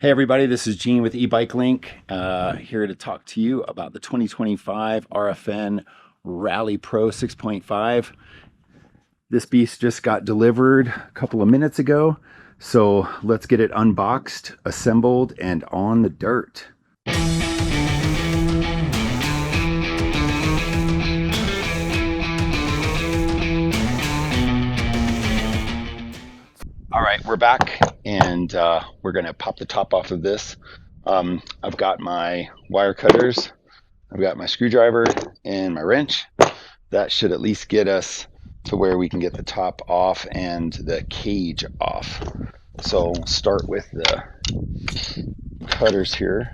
Hey everybody, this is Gene with EbikeLink, here to talk to you about the 2025 RFN Rally Pro 6.5. This beast just got delivered a couple of minutes ago, so let's get it unboxed, assembled, and on the dirt. All right, we're back, and we're going to pop the top off of this. I've got my wire cutters, I've got my screwdriver, and my wrench. That should at least get us to where we can get the top off and the cage off. So we'll start with the cutters here.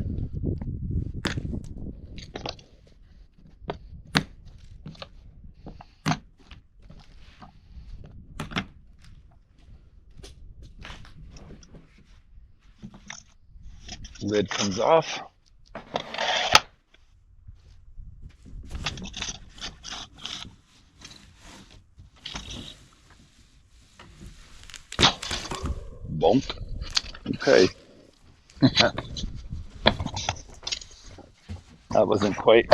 Lid comes off. Bump. Okay. That wasn't quite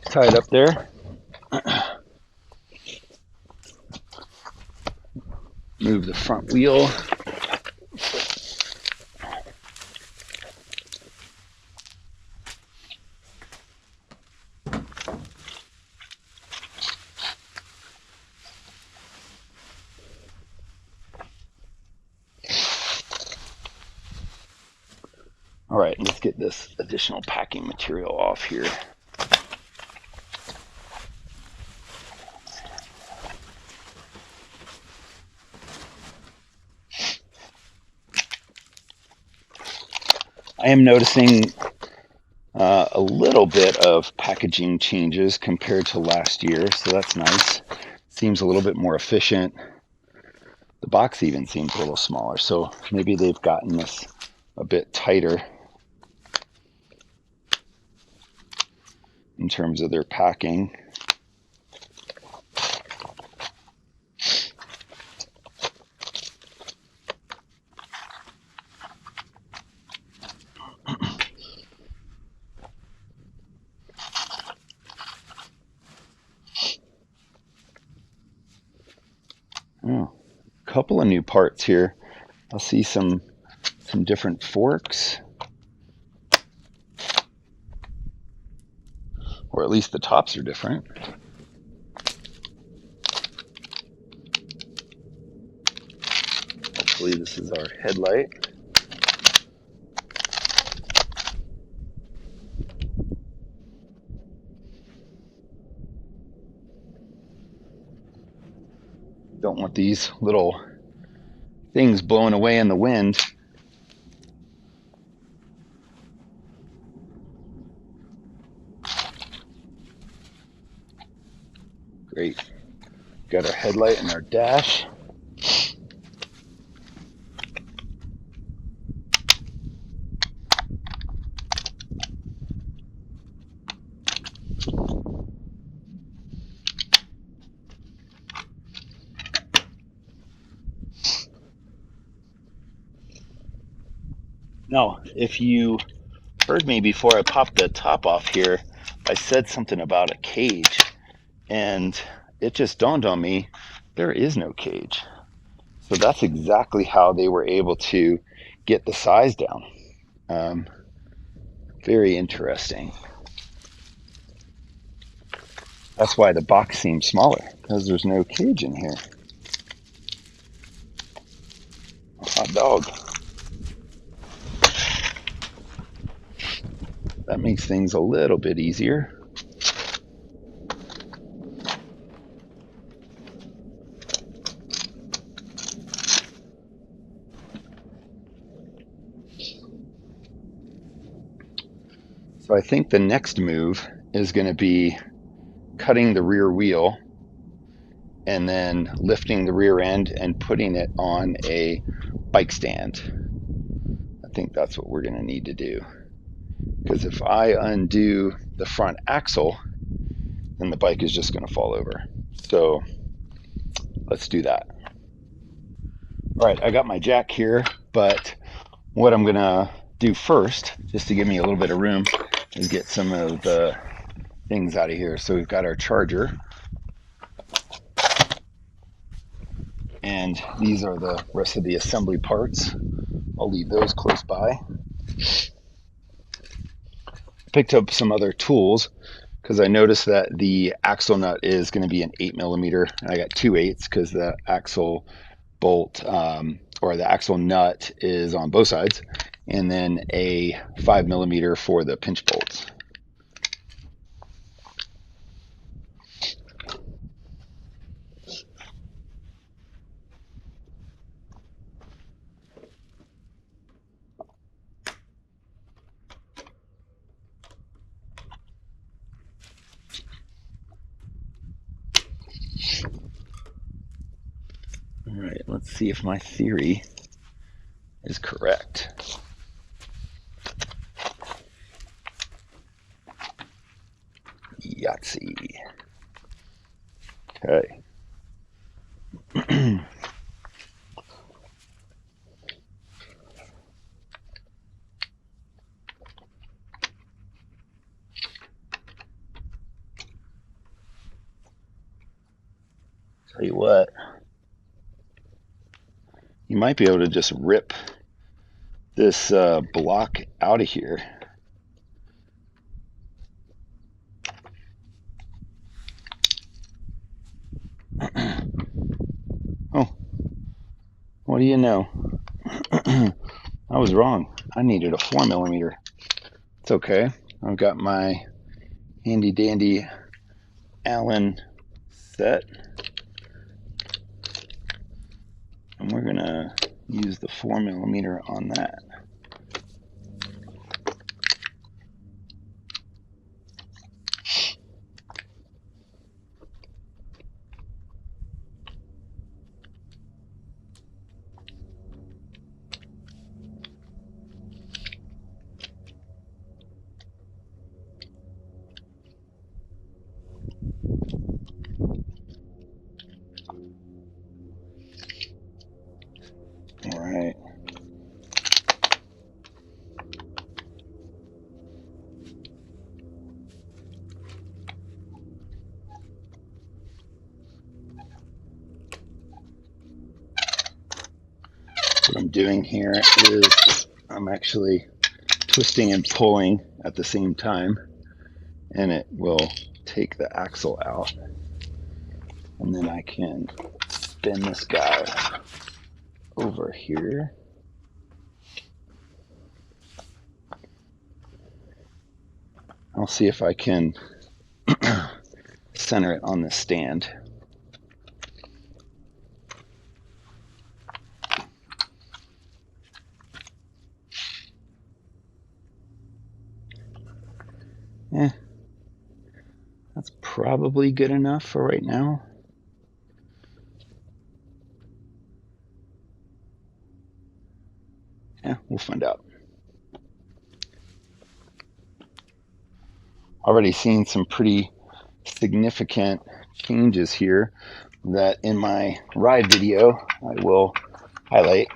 tied up there. Move the front wheel. All right, let's get this additional packing material off here. I am noticing a little bit of packaging changes compared to last year, so that's nice. Seems a little bit more efficient. The box even seems a little smaller, so maybe they've gotten this a bit tighter in terms of their packing. Oh, a couple of new parts here. I'll see some different forks, or at least the tops are different. Hopefully this is our headlight. Don't want these little things blowing away in the wind. Great. Got our headlight and our dash. Now, if you heard me before I popped the top off here, I said something about a cage, and it just dawned on me, there is no cage. So that's exactly how they were able to get the size down. Very interesting. That's why the box seems smaller, because there's no cage in here. Hot dog. That makes things a little bit easier. So I think the next move is going to be cutting the rear wheel and then lifting the rear end and putting it on a bike stand. I think that's what we're going to need to do. Because if I undo the front axle, then the bike is just going to fall over. So let's do that. All right, I got my jack here, but What I'm gonna do first, just to give me a little bit of room, is get some of the things out of here. So we've got our charger, and these are the rest of the assembly parts. I'll leave those close by. Picked up some other tools because I noticed that the axle nut is going to be an 8mm, and I got 2/8 because the axle bolt or the axle nut is on both sides, and then a 5mm for the pinch bolts. All right, let's see if my theory is correct. Yahtzee. Okay. Tell you what, you might be able to just rip this block out of here. Oh, what do you know? I was wrong. I needed a 4mm. It's okay. I've got my handy dandy Allen set, and we're gonna use the 4mm on that. All right. What I'm doing here is I'm actually twisting and pulling at the same time, and it will take the axle out, and then I can spin this guy over here. I'll see if I can center it on the stand. Yeah, that's probably good enough for right now. Yeah, we'll find out. Already seen some pretty significant changes here that in my ride video I will highlight.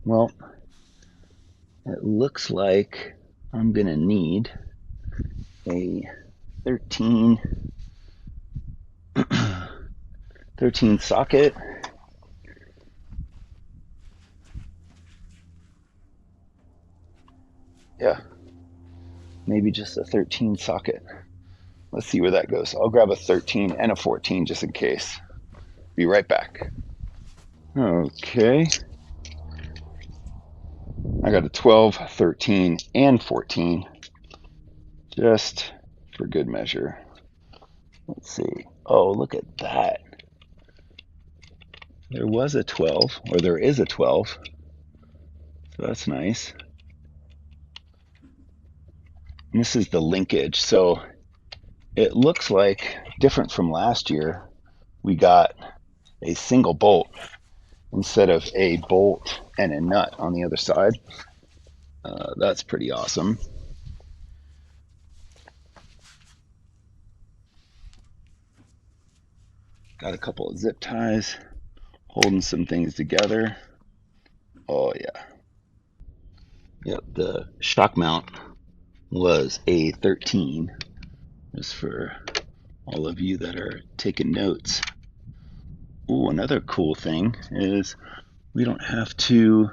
Well, it looks like I'm gonna need a 13 socket. Yeah, maybe just a 13 socket. Let's see where that goes. I'll grab a 13 and a 14 just in case. Be right back. Okay. I got a 12, 13, and 14 just for good measure. Let's see. Oh, look at that. There was a 12, or there is a 12. So that's nice. And this is the linkage. So it looks like, different from last year, we got a single bolt instead of a bolt and a nut on the other side. That's pretty awesome. Got a couple of zip ties holding some things together. Oh yeah. Yep, the shock mount was a 13, just for all of you that are taking notes. Ooh, another cool thing is we don't have to,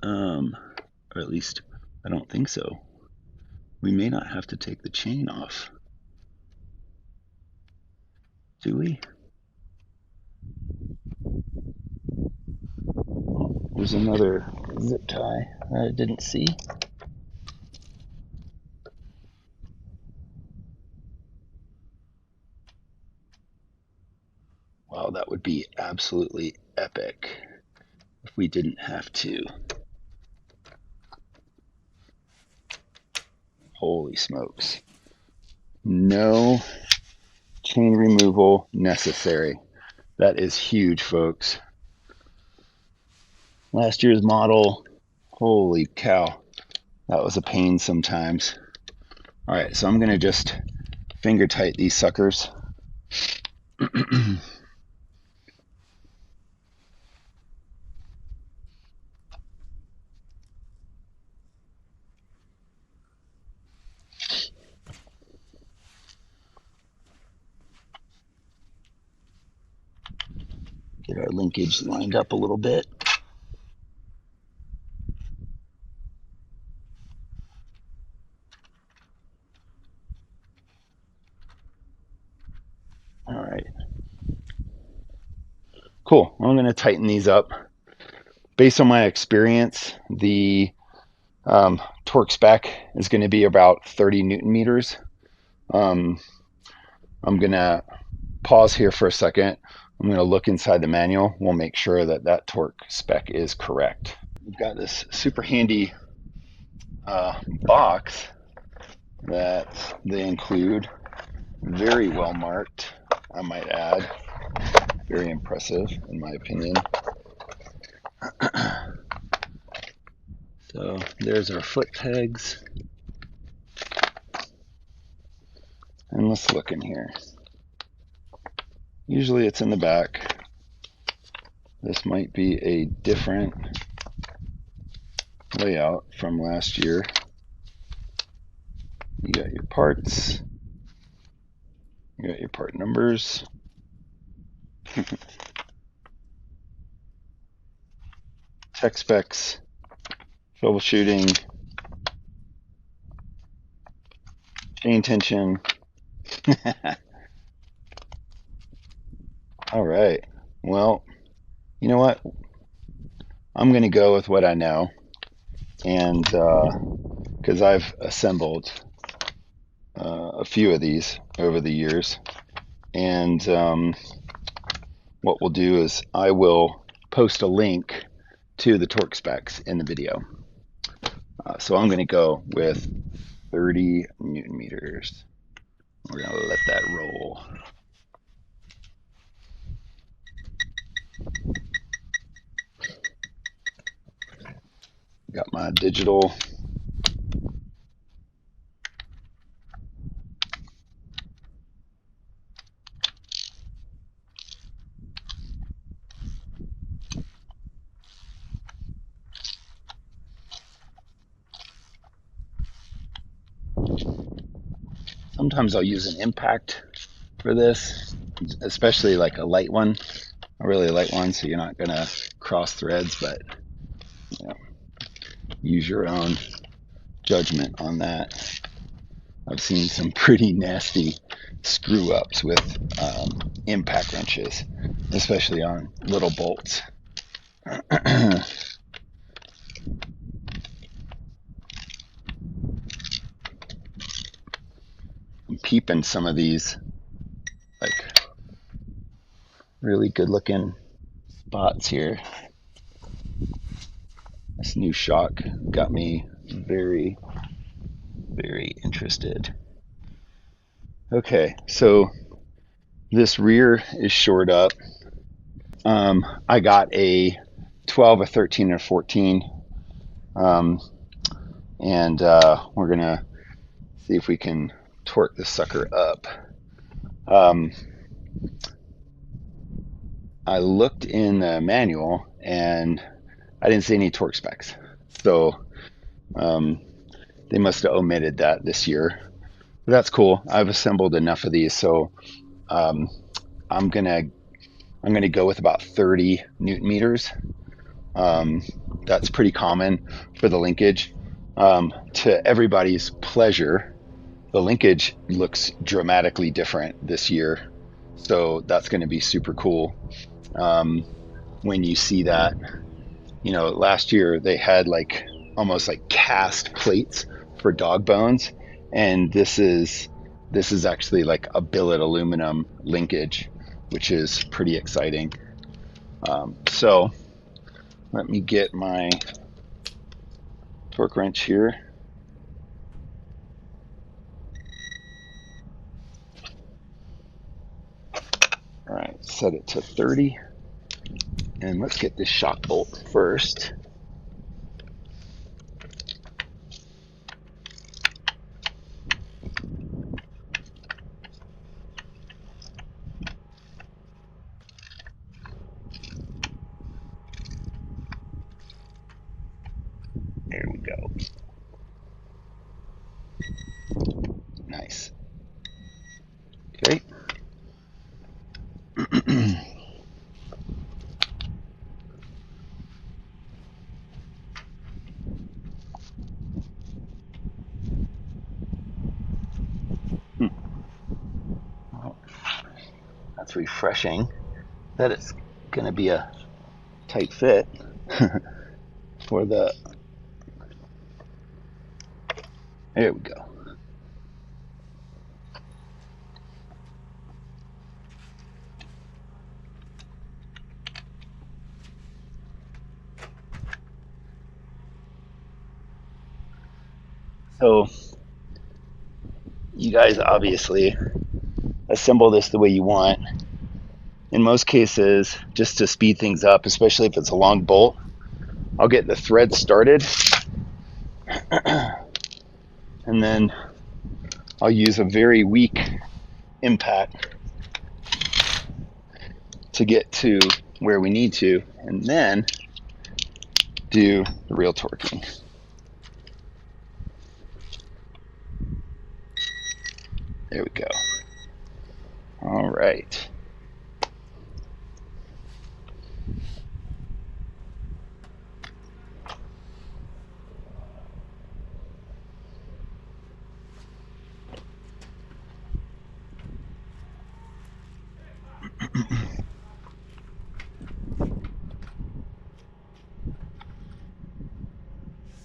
or at least I don't think so. We may not have to take the chain off. Do we? Oh, there's another zip tie that I didn't see. Wow, that would be absolutely epic if we didn't have to. Holy smokes. No chain removal necessary. That is huge, folks. Last year's model, holy cow, that was a pain sometimes. All right, so I'm gonna just finger tight these suckers. Get our linkage lined up a little bit. All right. Cool. I'm going to tighten these up. Based on my experience, the torque spec is going to be about 30 Newton meters. I'm going to pause here for a second. I'm going to look inside the manual. We'll make sure that that torque spec is correct. We've got this super handy box that they include. Very well marked, I might add. Very impressive, in my opinion. So there's our foot pegs. And let's look in here. Usually it's in the back. This might be a different layout from last year. You got your parts. You got your part numbers. Tech specs. Troubleshooting. Chain tension. All right. Well, you know what? I'm going to go with what I know. And because I've assembled a few of these over the years. And what we'll do is I will post a link to the torque specs in the video. So I'm going to go with 30 Newton meters. We're going to let that roll. Got my digital. Sometimes I'll use an impact for this, especially like a light one, a really light one, so you're not gonna cross threads, but you know, use your own judgment on that. I've seen some pretty nasty screw ups with impact wrenches, especially on little bolts. I'm peeping some of these like really good looking spots here. This new shock got me very, very interested. Okay, so this rear is shored up. I got a 12, a 13, and a 14. And we're gonna see if we can torque this sucker up. I looked in the manual and I didn't see any torque specs. So they must have omitted that this year. But that's cool. I've assembled enough of these, so um, I'm gonna go with about 30 Newton meters. Um, that's pretty common for the linkage. To everybody's pleasure, the linkage looks dramatically different this year, so that's going to be super cool. Um, when you see that, last year they had like almost like cast plates for dog bones, and this is actually like a billet aluminum linkage, which is pretty exciting. So let me get my torque wrench here. All right, set it to 30, and let's get this shock bolt first. There we go. Nice. Okay. Well, that's refreshing that it's going to be a tight fit for the. There we go. So you guys obviously assemble this the way you want. In most cases, just to speed things up, especially if it's a long bolt, I'll get the thread started and then I'll use a very weak impact to get to where we need to, and then do the real torquing. There we go. All right.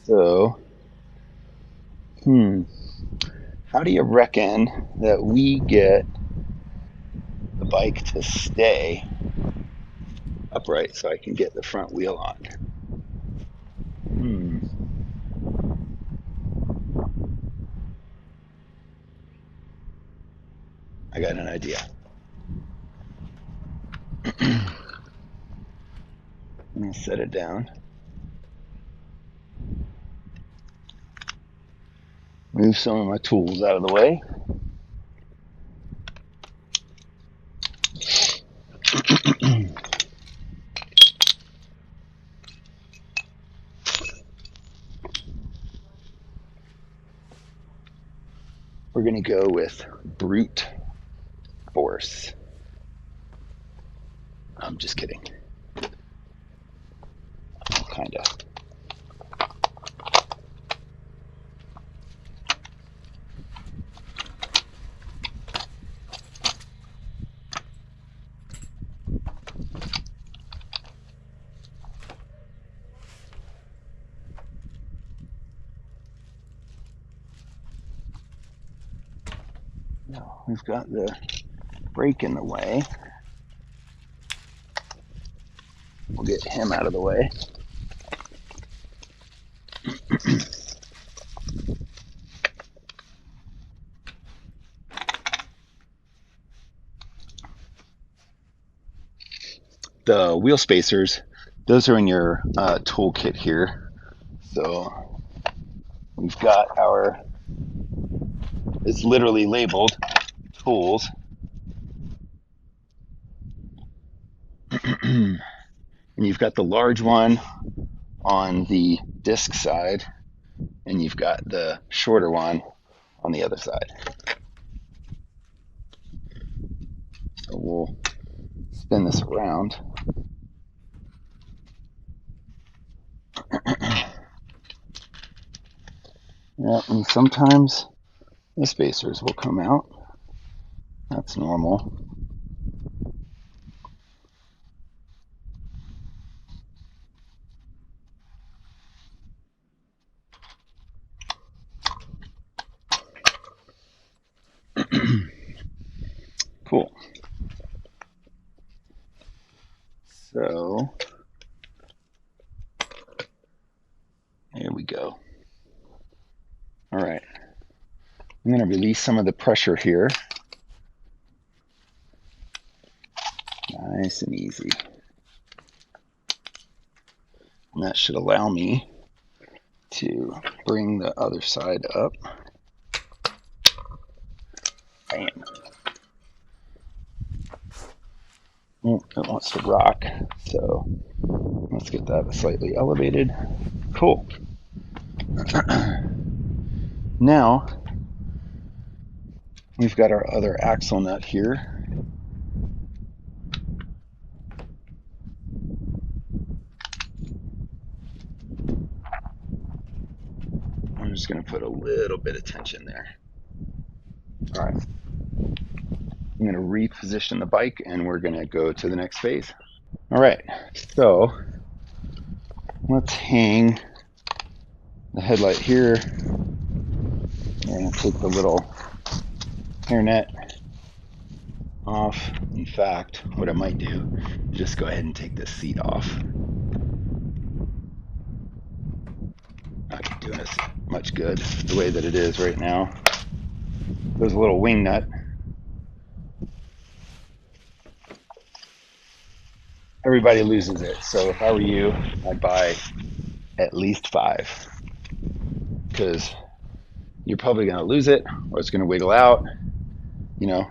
So, how do you reckon that we get the bike to stay upright so I can get the front wheel on? I got an idea. I'm gonna set it down. Move some of my tools out of the way. We're gonna go with brute force. I'm just kidding. Kind of. Now we've got the brake in the way. We'll get him out of the way. The wheel spacers, those are in your toolkit here. So we've got our, it's literally labeled tools. And you've got the large one on the disc side, and you've got the shorter one on the other side. So we'll spin this around. Yeah, and sometimes the spacers will come out. That's normal. Cool. So here we go. All right. I'm going to release some of the pressure here. Nice and easy. And that should allow me to bring the other side up. Bam. Oh, it wants to rock, so let's get that slightly elevated. Cool. Now, we've got our other axle nut here. I'm just going to put a little bit of tension there. All right. I'm going to reposition the bike, and we're going to go to the next phase. All right, so let's hang the headlight here. We're going to take the little hairnet off. In fact, what I might do is just go ahead and take this seat off. Not doing us much good the way that it is right now. There's a little wing nut. Everybody loses it, so if I were you, I'd buy at least 5, because you're probably going to lose it, or it's going to wiggle out. You know,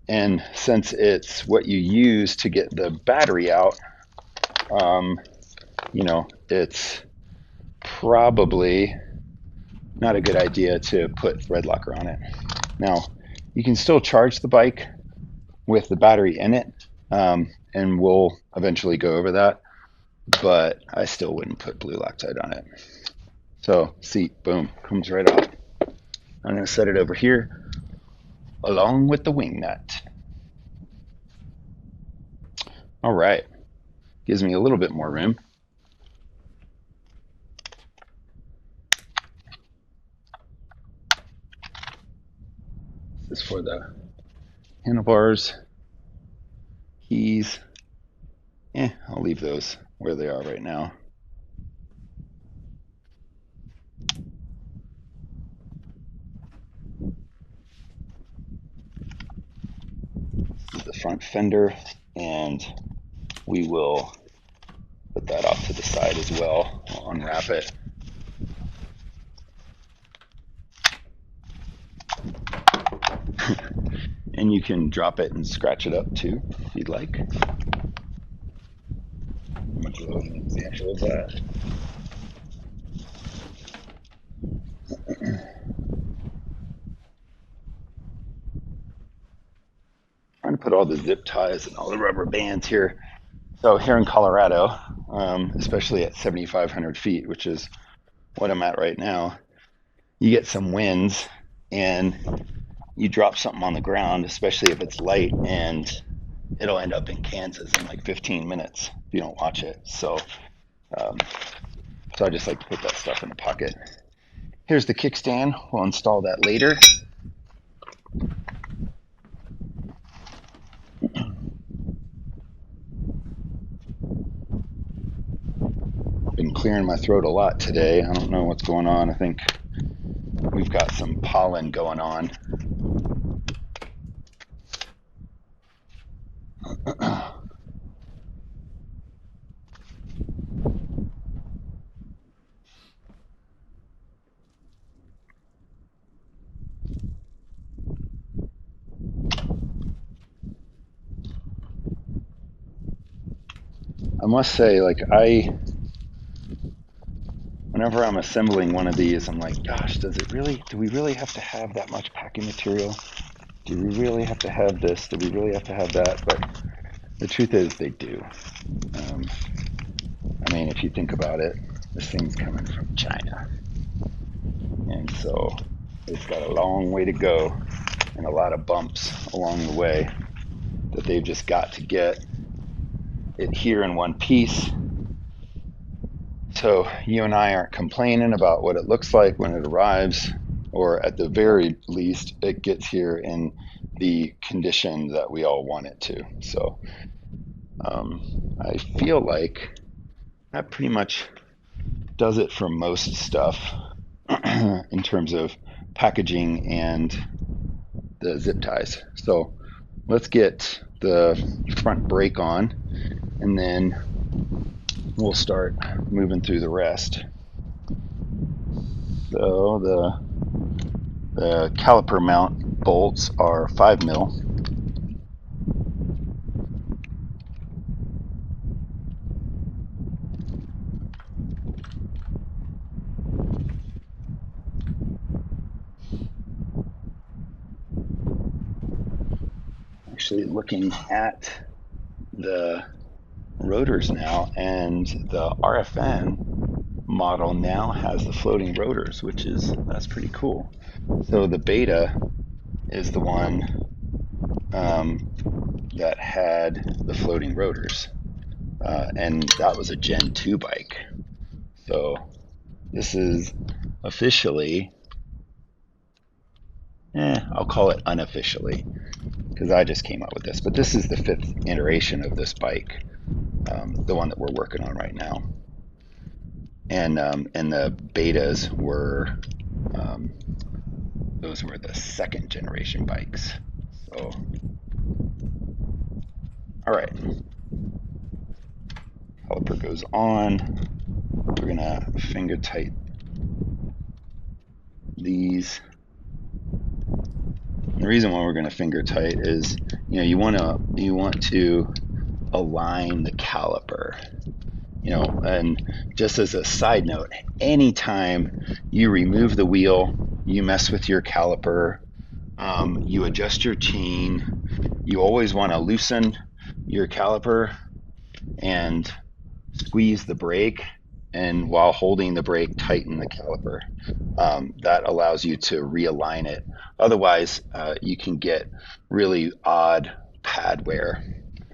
and since it's what you use to get the battery out, you know, it's probably not a good idea to put thread locker on it. Now, you can still charge the bike with the battery in it, and we'll eventually go over that, but I still wouldn't put blue Loctite on it. So, seat, boom, comes right off. I'm going to set it over here along with the wing nut. All right, gives me a little bit more room. This is for the handlebars, keys. I'll leave those where they are right now. This is the front fender, and we will put that off to the side as well. I'll unwrap it. And you can drop it and scratch it up too, if you'd like. Much of an example of that. Trying to put all the zip ties and all the rubber bands here. So here in Colorado, especially at 7,500 feet, which is what I'm at right now, you get some winds and you drop something on the ground, especially if it's light, and it'll end up in Kansas in like 15 minutes if you don't watch it. So I just like to put that stuff in the pocket. Here's the kickstand. We'll install that later. Been clearing my throat a lot today. I don't know what's going on. I think we've got some pollen going on. I must say, like, whenever I'm assembling one of these, I'm like, gosh, do we really have to have that much packing material? Do we really have to have this? Do we really have to have that? But the truth is they do. I mean, if you think about it, this thing's coming from China. And so it's got a long way to go and a lot of bumps along the way that they've just got to get it here in one piece. So you and I aren't complaining about what it looks like when it arrives, or at the very least, it gets here in the condition that we all want it to. So I feel like that pretty much does it for most stuff in terms of packaging and the zip ties. So let's get the front brake on, and then we'll start moving through the rest. So the caliper mount bolts are 5 mil. Actually looking at the rotors now, and the RFN model now has the floating rotors, that's pretty cool. So the Beta is the one that had the floating rotors, and that was a Gen 2 bike. So this is officially, I'll call it unofficially, because I just came up with this, but this is the 5th iteration of this bike, the one that we're working on right now. And the Betas were, those were the 2nd generation bikes. So, all right, caliper goes on. We're gonna finger tight these. The reason why we're gonna finger tight is, you want to align the caliper. And just as a side note, anytime you remove the wheel, you mess with your caliper, you adjust your chain, you always want to loosen your caliper and squeeze the brake, and while holding the brake, tighten the caliper. That allows you to realign it. Otherwise, you can get really odd pad wear.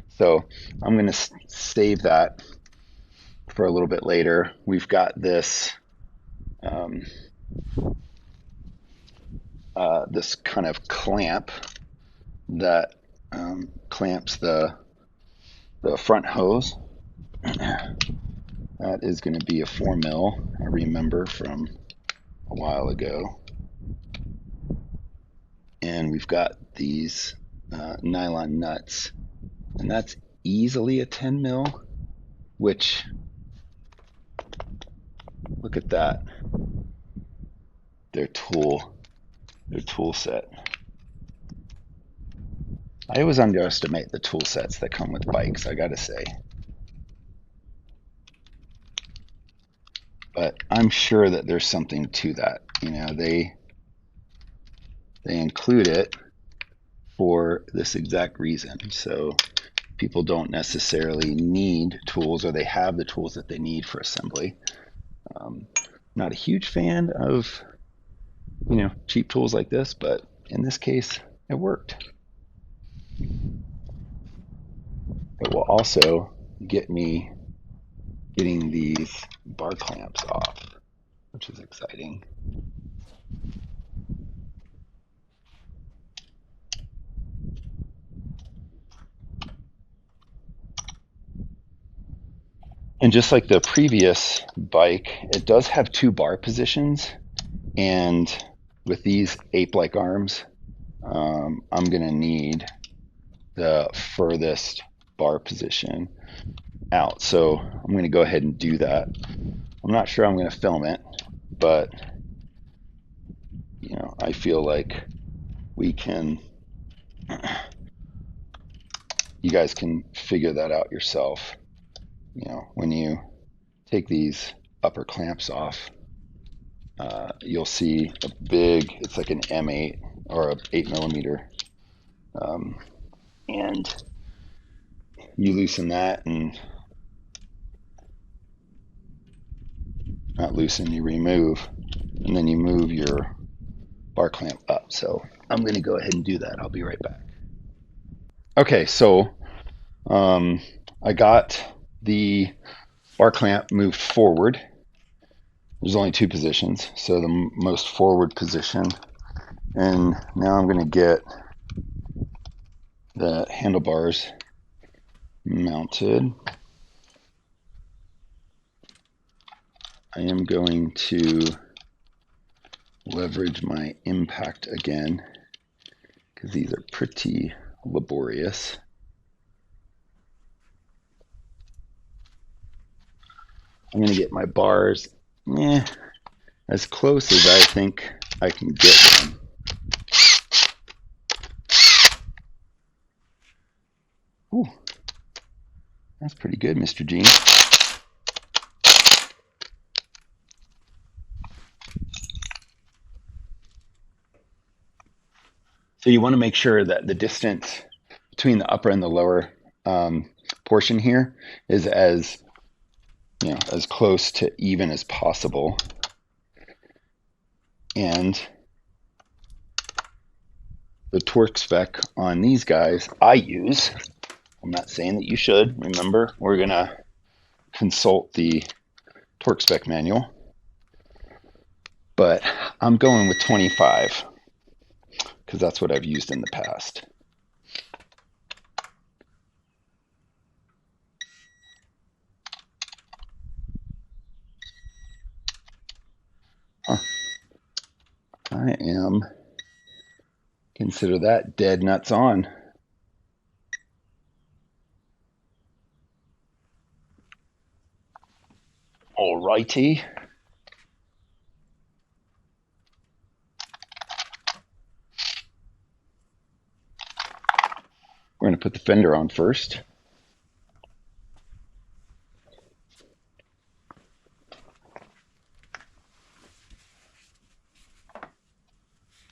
So I'm going to save that for a little bit later. We've got this this kind of clamp that clamps the front hose. That is going to be a 4 mil. I remember from a while ago. And we've got these nylon nuts, and that's easily a 10 mil, which, look at that, their tool set. I always underestimate the tool sets that come with bikes, I gotta say. But I'm sure that there's something to that. They include it for this exact reason. So people don't necessarily need tools, or they have the tools that they need for assembly. Not a huge fan of cheap tools like this, but in this case it worked. It will also get me getting these bar clamps off, which is exciting. And just like the previous bike, it does have 2 bar positions, and with these ape-like arms, I'm gonna need the furthest bar position out. So I'm gonna go ahead and do that. I'm not sure I'm gonna film it, but I feel like we can, you guys can figure that out yourself. when you take these upper clamps off, you'll see a big, it's like an M8 or a 8mm, and you loosen that, and not loosen, you remove, and then you move your bar clamp up. So I'm going to go ahead and do that. I'll be right back. Okay, so I got the bar clamp moved forward. There's only two positions, so the most forward position. And now I'm going to get the handlebars mounted. I am going to leverage my impact again, because these are pretty laborious. I'm going to get my bars as close as I think I can get them. Ooh, that's pretty good, Mr. Gene. So you want to make sure that the distance between the upper and the lower portion here is as close to even as possible. And the torque spec on these guys I use, I'm not saying that you should. Remember, we're going to consult the torque spec manual, but I'm going with 25 because that's what I've used in the past. I am, consider that dead nuts on. Alrighty. We're going to put the fender on first.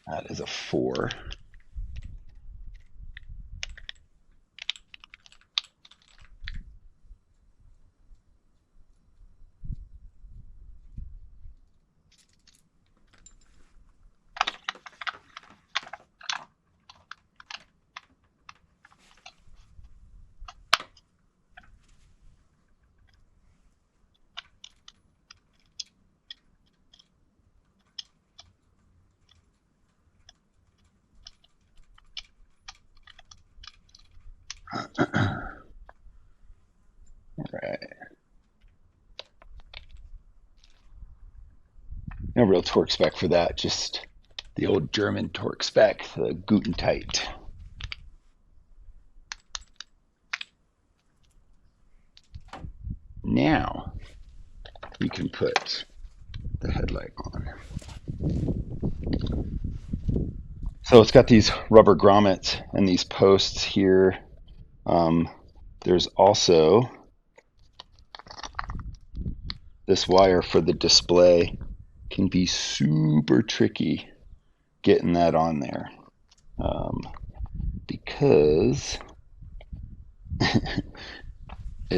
That is a 4. Right. No real torque spec for that, just the old German torque spec, the Gutentite. Now we can put the headlight on. So it's got these rubber grommets and these posts here. There's also this wire for the display. Can be super tricky getting that on there, because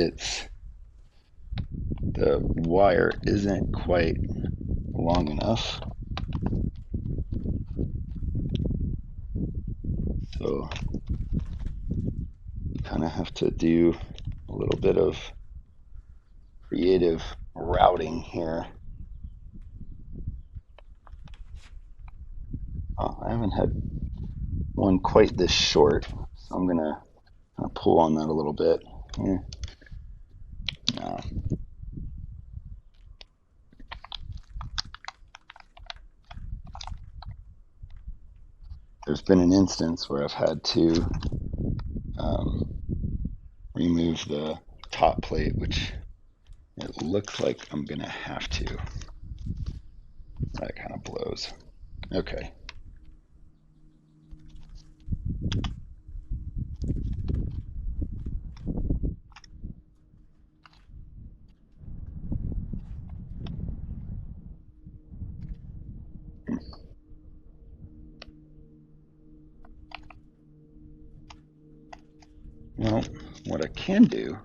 the wire isn't quite long enough. So you kind of have to do a little bit of creative routing here. I haven't had one quite this short, so I'm going to kind of pull on that a little bit. Yeah. No. There's been an instance where I've had to remove the top plate, which it looks like I'm going to have to. That kind of blows. Okay. Well, what I can do,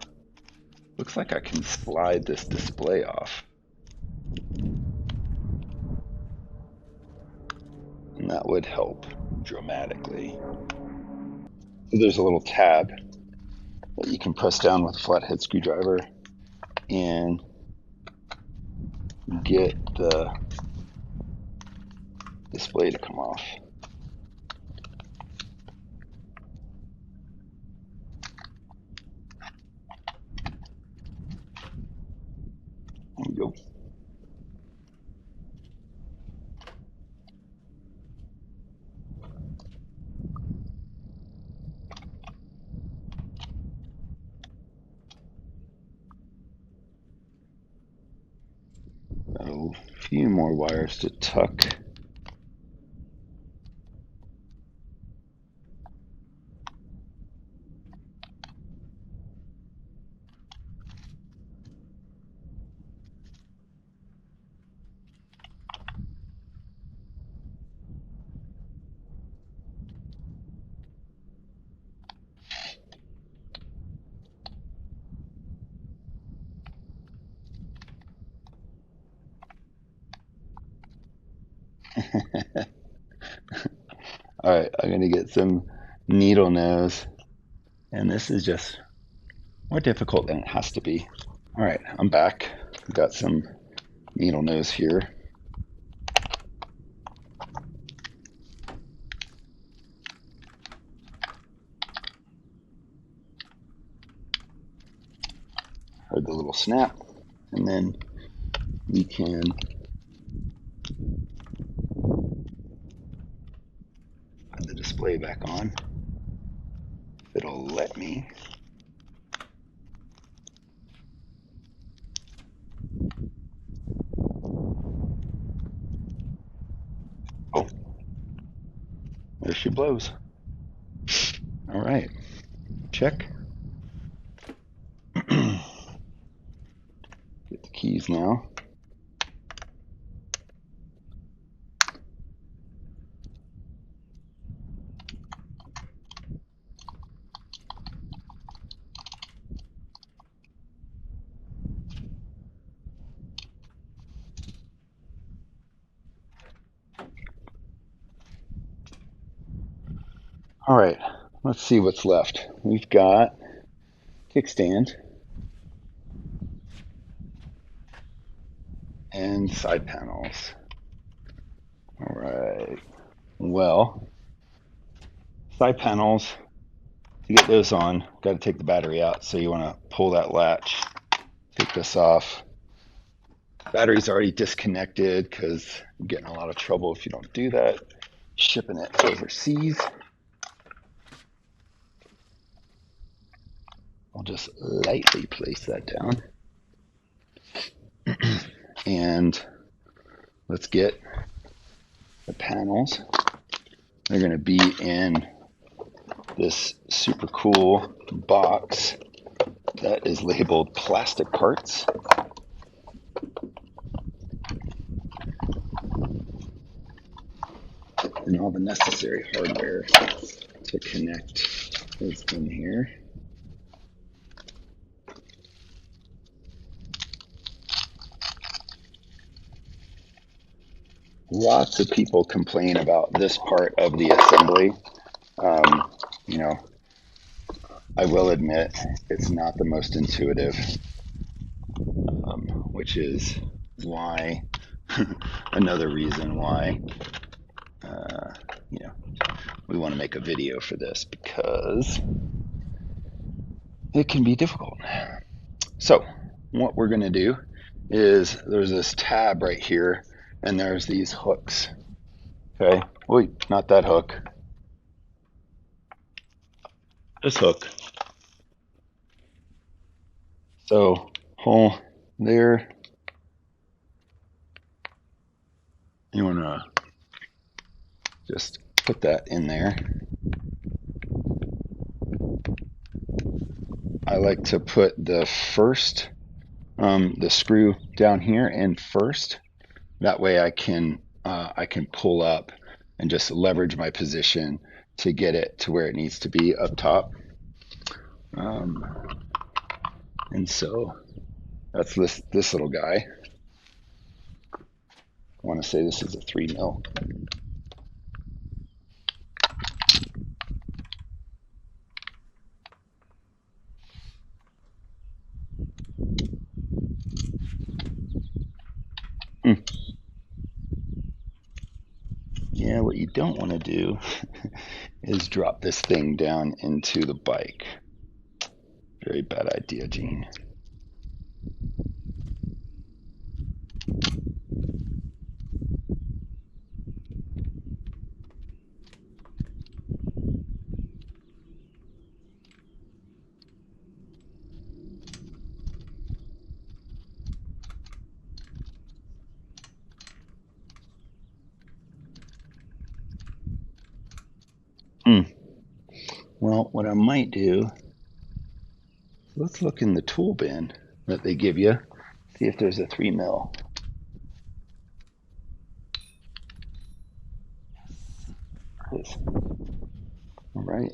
looks like I can slide this display off. And that would help dramatically. So there's a little tab that you can press down with a flathead screwdriver and get the display to come off. There we go. A few more wires to tuck. All right, I'm gonna get some needle nose, and this is just more difficult than it has to be. All right, I'm back. Got some needle nose here. Heard the little snap, and then we can put the display back on. It'll let me. Oh, there she blows. All right, check. Get the keys now. All right, let's see what's left. We've got kickstand and side panels. All right, well, side panels, to get those on, got to take the battery out. So you want to pull that latch, take this off. Battery's already disconnected because you get in a lot of trouble if you don't do that. Shipping it overseas. I'll just lightly place that down. And let's get the panels. They're going to be in this super cool box that is labeled plastic parts. And all the necessary hardware to connect is in here. Lots of people complain about this part of the assembly. You know, I will admit it's not the most intuitive, which is why, another reason why, you know, we want to make a video for this, because it can be difficult. So what we're going to do is there's this tab right here, and there's these hooks. Okay, wait, not that hook. This hook. So hole there. You want to just put that in there. I like to put the first, the screw down here in first. That way I can pull up and just leverage my position to get it to where it needs to be up top. And so that's this little guy. I want to say this is a 3 mil. Yeah, what you don't want to do is drop this thing down into the bike. Very bad idea, Gene. Well, what I might do, let's look in the tool bin that they give you, see if there's a 3 mil. Yes. All right.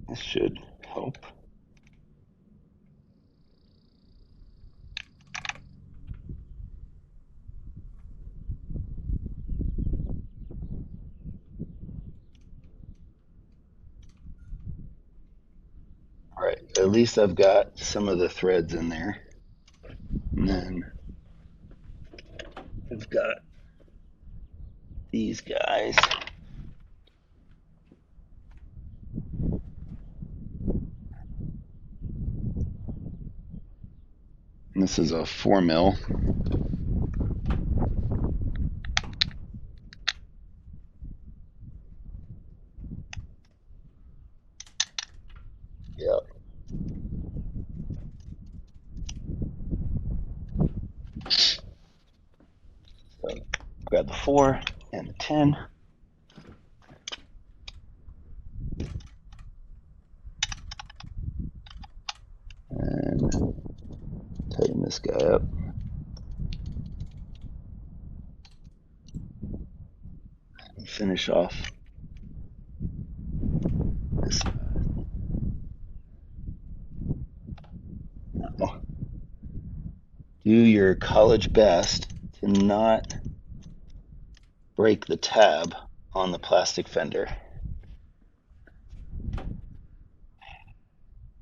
This should help. All right, at least I've got some of the threads in there. And then I've got these guys. And this is a 4 mil. Yep. So grab the 4 and the 10. And tighten this guy up. And finish off this side. Now, do your college best to not break the tab on the plastic fender.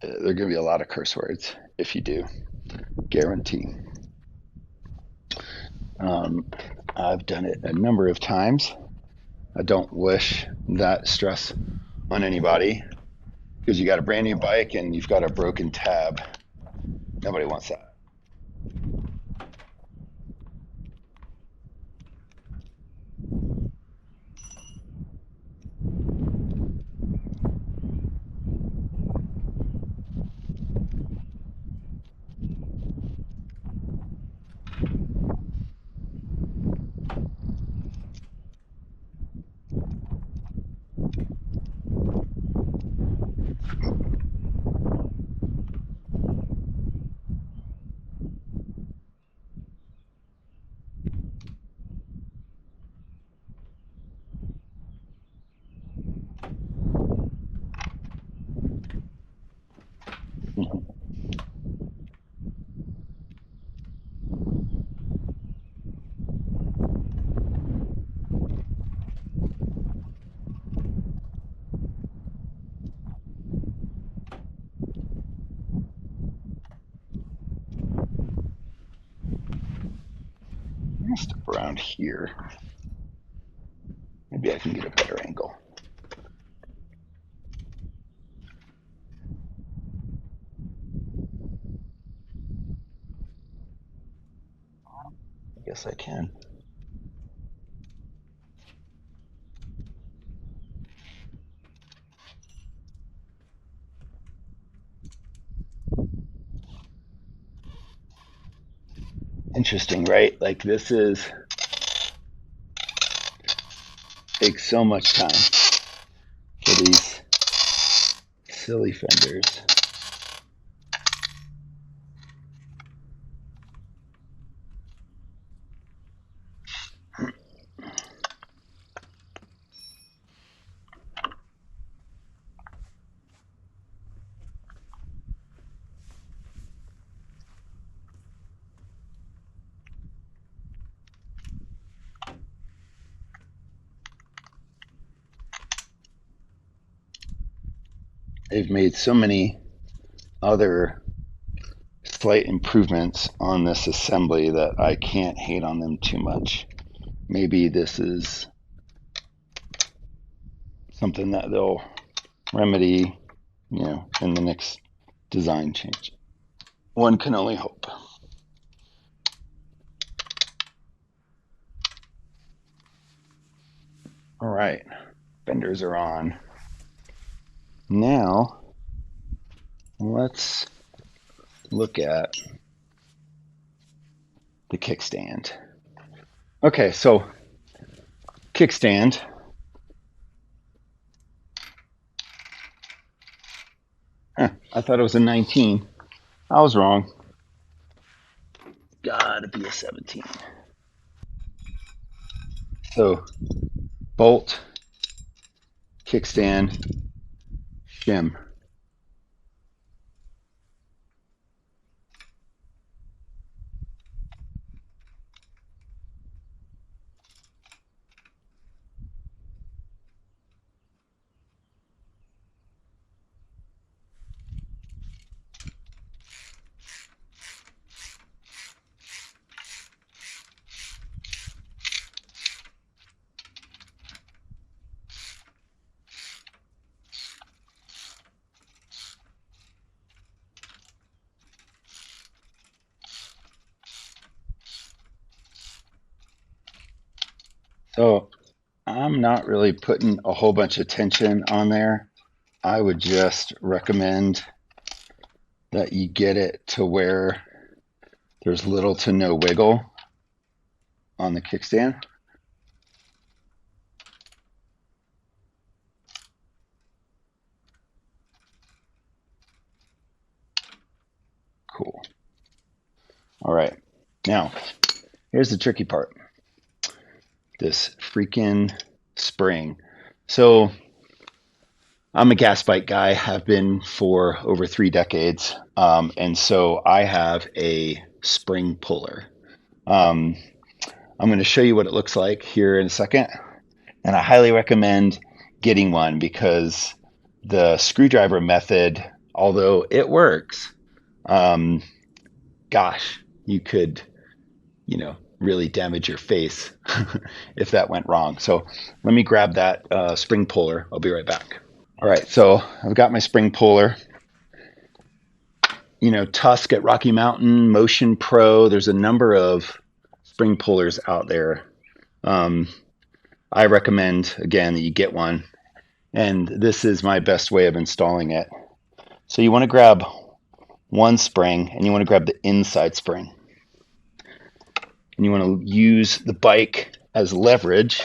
There are going to be a lot of curse words if you do, guarantee. I've done it a number of times. I don't wish that stress on anybody because you got a brand new bike and you've got a broken tab. Nobody wants that. I'm gonna step around here. Maybe I can get a better angle. I guess I can. Interesting, right? Like this takes so much time for these silly fenders. they've made so many other slight improvements on this assembly that I can't hate on them too much. Maybe this is something that they'll remedy, in the next design change. One can only hope. All right, fenders are on. Now, let's look at the kickstand. Okay, so kickstand. I thought it was a 19. I was wrong. Gotta be a 17. So, bolt, kickstand, shim. So I'm not really putting a whole bunch of tension on there. I would just recommend that you get it to where there's little to no wiggle on the kickstand. Cool. All right. Now, here's the tricky part. This freaking spring. So I'm a gas bike guy, have been for over 3 decades. And so I have a spring puller. I'm going to show you what it looks like here in a second. And I highly recommend getting one because the screwdriver method, although it works, gosh, you could, really damage your face if that went wrong. So let me grab that spring puller. I'll be right back. All right, so I've got my spring puller. Tusk at Rocky Mountain, Motion Pro. There's a number of spring pullers out there. I recommend, again, that you get one. And this is my best way of installing it. So you want to grab one spring and you want to grab the inside spring. And you want to use the bike as leverage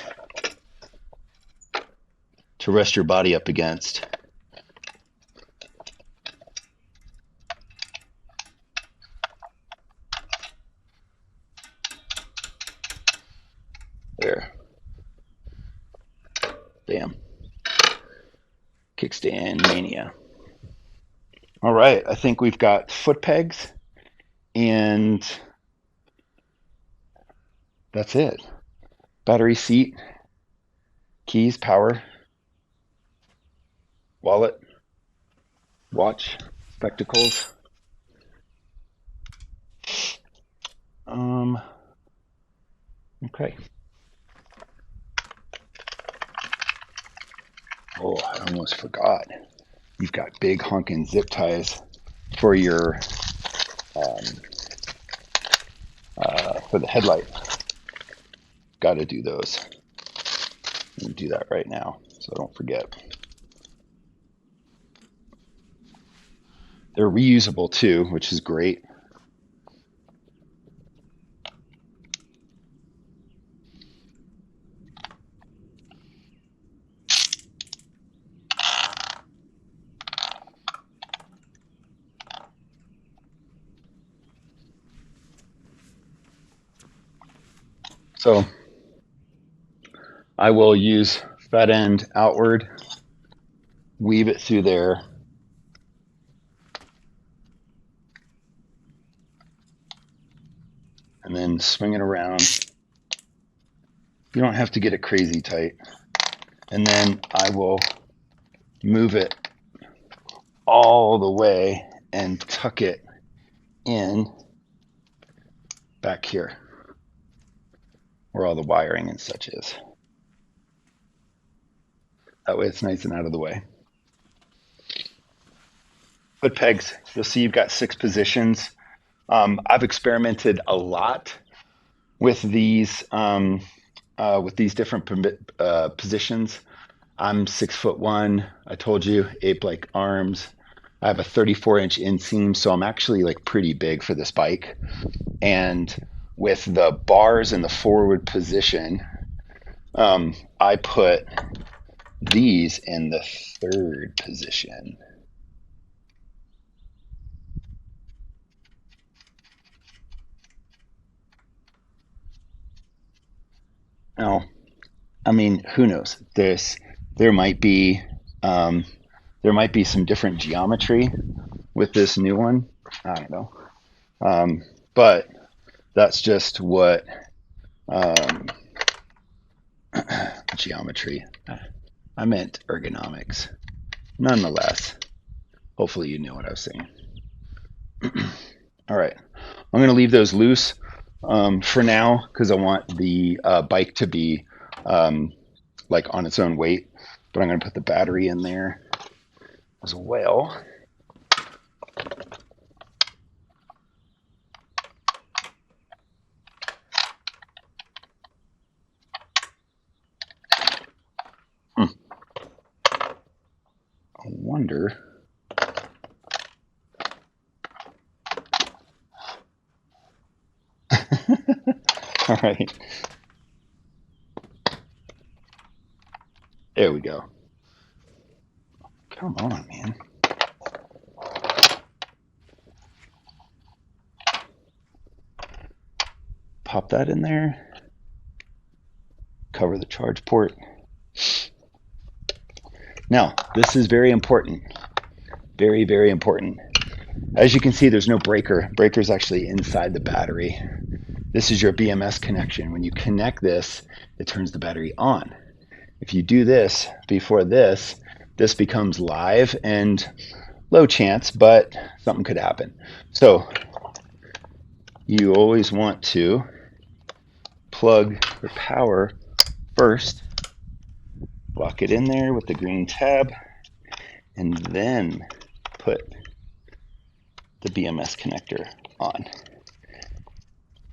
to rest your body up against. There. Bam. Kickstand mania. All right, I think we've got foot pegs and that's it. Battery, seat, keys, power, wallet, watch, spectacles. Okay. Oh, I almost forgot. You've got big honking zip ties for your for the headlight. Got to do those. I'm gonna do that right now, so don't forget. They're reusable too, which is great. So I will use fat end outward, weave it through there, and then swing it around. You don't have to get it crazy tight. And then I will move it all the way and tuck it in back here where all the wiring and such is. That way it's nice and out of the way. Foot pegs, you'll see you've got 6 positions. I've experimented a lot with these different positions. I'm 6'1". I told you, ape-like arms. I have a 34-inch inseam, so I'm actually like pretty big for this bike. And with the bars in the forward position, I put these in the 3rd position. Now, I mean, who knows? There might be some different geometry with this new one. I don't know, but that's just what geometry. I meant ergonomics. Nonetheless, hopefully you knew what I was saying. All right, I'm going to leave those loose for now because I want the bike to be like on its own weight, but I'm going to put the battery in there as well. I wonder. All right. There we go. Come on, man. Pop that in there. Cover the charge port. Now, this is very important. Very, very important. As you can see, there's no breaker. Breaker is actually inside the battery. This is your BMS connection. When you connect this, it turns the battery on. If you do this before this becomes live and low chance, but something could happen. So you always want to plug your power first, lock it in there with the green tab, and then put the BMS connector on.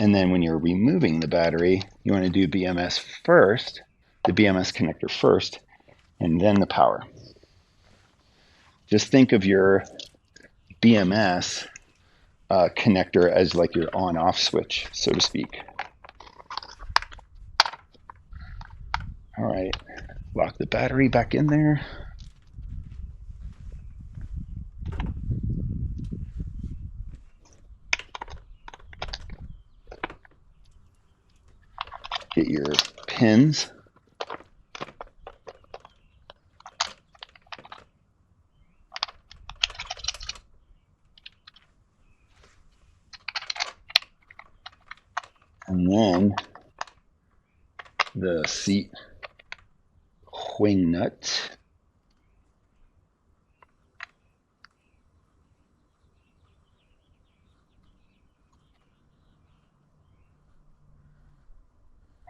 And then when you're removing the battery, you want to do BMS first, the BMS connector first, and then the power. Just think of your BMS connector as like your on-off switch, so to speak. All right, lock the battery back in there. Get your pins. And then the seat wing nut.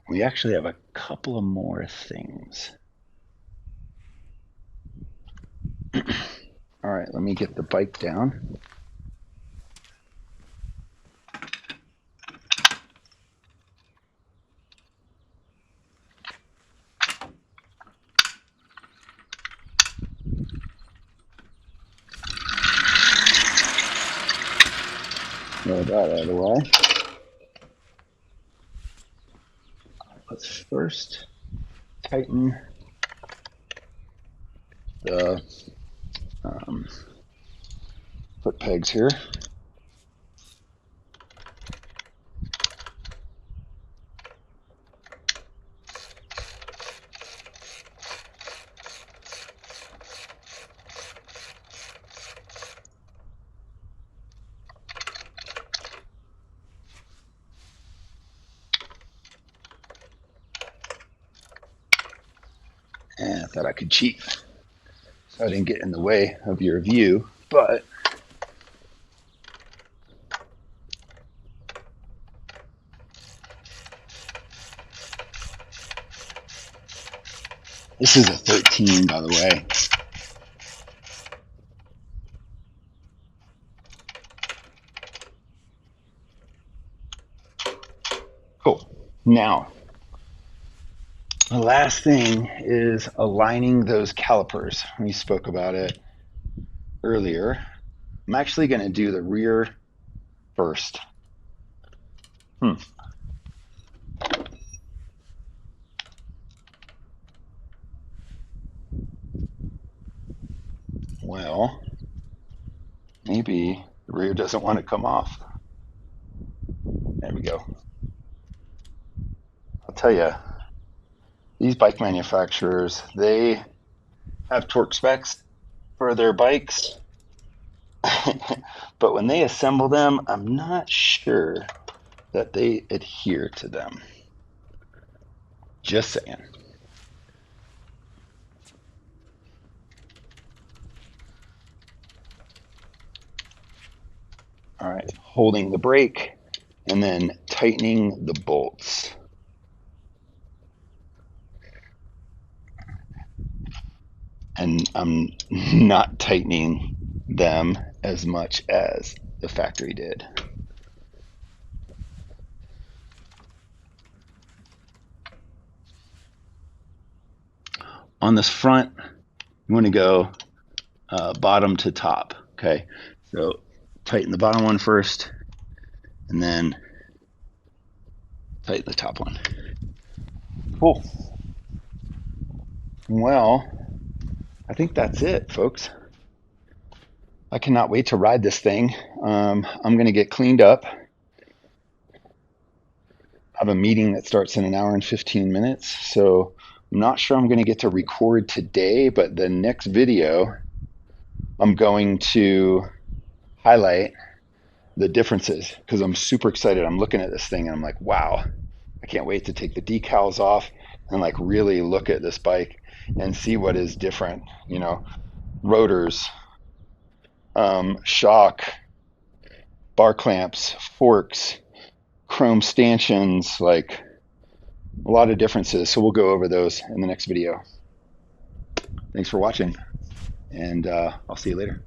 We actually have a couple of more things. All right, let me get the bike down. Get that out of the way. Let's first tighten the foot pegs here. And I thought I could cheat so I didn't get in the way of your view. but this is a 13, by the way. Cool. Now, the last thing is aligning those calipers. We spoke about it earlier. I'm actually going to do the rear first. Well, maybe the rear doesn't want to come off. There we go. I'll tell you, these bike manufacturers, they have torque specs for their bikes, but when they assemble them, I'm not sure that they adhere to them. Just saying. All right, holding the brake and then tightening the bolts. And I'm not tightening them as much as the factory did. On this front, you want to go bottom to top. Okay, so tighten the bottom one first, and then tighten the top one. Cool. Well, I think that's it, folks. I cannot wait to ride this thing. I'm going to get cleaned up. I have a meeting that starts in an hour and 15 minutes, so I'm not sure I'm going to get to record today, but the next video, I'm going to highlight the differences because I'm super excited. I'm looking at this thing and I'm like, wow, I can't wait to take the decals off and like really look at this bike and see what is different, you know, rotors, shock, bar clamps, forks, chrome stanchions, like a lot of differences. So we'll go over those in the next video. Thanks for watching, and I'll see you later.